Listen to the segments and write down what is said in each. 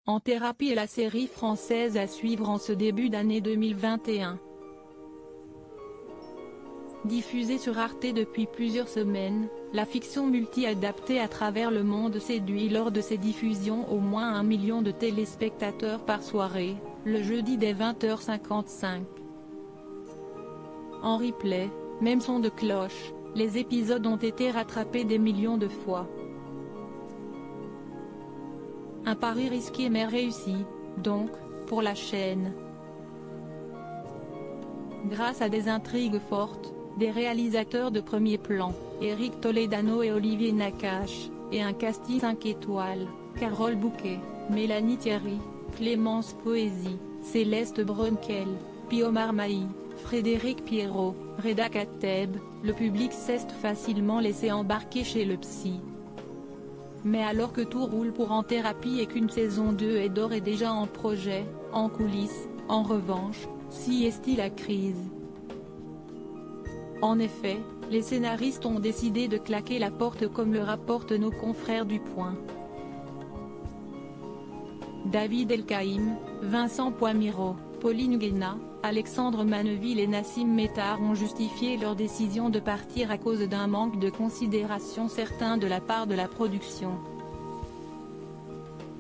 En thérapie est la série française à suivre en ce début d'année 2021. Diffusée sur Arte depuis plusieurs semaines, la fiction multi-adaptée à travers le monde séduit lors de ses diffusions au moins 1 million de téléspectateurs par soirée, le jeudi dès 20h55. En replay, même son de cloche, les épisodes ont été rattrapés des millions de fois. Un pari risqué mais réussi, donc, pour la chaîne. Grâce à des intrigues fortes, des réalisateurs de premier plan, Éric Toledano et Olivier Nakache, et un casting 5 étoiles, Carole Bouquet, Mélanie Thierry, Clémence Poésy, Céleste Brunkel, Pio Marmaille, Frédéric Pierrot, Reda Kateb, le public s'est facilement laissé embarquer chez le psy. Mais alors que tout roule pour En thérapie et qu'une saison 2 est d'ores et déjà en projet, en coulisses, en revanche, s'y est-il la crise. En effet, les scénaristes ont décidé de claquer la porte comme le rapportent nos confrères du Point. David Elkaïm, Vincent Poimiro, Pauline Guéna, Alexandre Manneville et Nassim Métard ont justifié leur décision de partir à cause d'un manque de considération certain de la part de la production.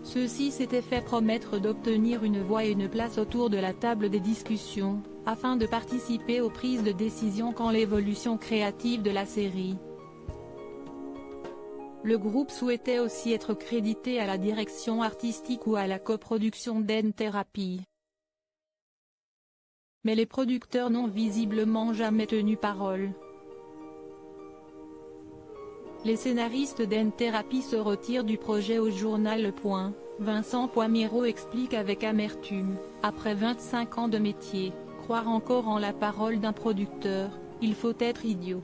Ceux-ci s'étaient fait promettre d'obtenir une voix et une place autour de la table des discussions, afin de participer aux prises de décision quant l'évolution créative de la série. Le groupe souhaitait aussi être crédité à la direction artistique ou à la coproduction d'En thérapie. Mais les producteurs n'ont visiblement jamais tenu parole. Les scénaristes d'En thérapie se retirent du projet au journal Le Point. Vincent Poimiro explique avec amertume, après 25 ans de métier, croire encore en la parole d'un producteur, il faut être idiot.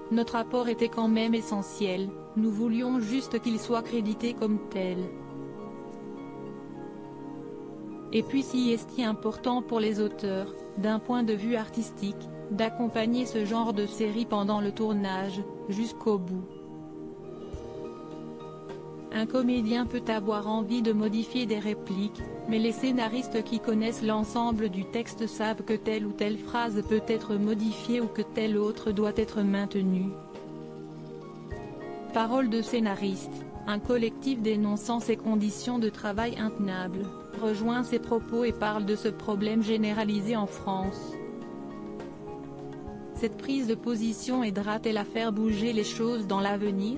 Notre apport était quand même essentiel, nous voulions juste qu'il soit crédité comme tel. Et puis si est-il important pour les auteurs, d'un point de vue artistique, d'accompagner ce genre de série pendant le tournage, jusqu'au bout. Un comédien peut avoir envie de modifier des répliques, mais les scénaristes qui connaissent l'ensemble du texte savent que telle ou telle phrase peut être modifiée ou que telle autre doit être maintenue. Parole de scénariste, un collectif dénonçant ces conditions de travail intenables, rejoint ces propos et parle de ce problème généralisé en France. Cette prise de position aidera-t-elle à faire bouger les choses dans l'avenir ?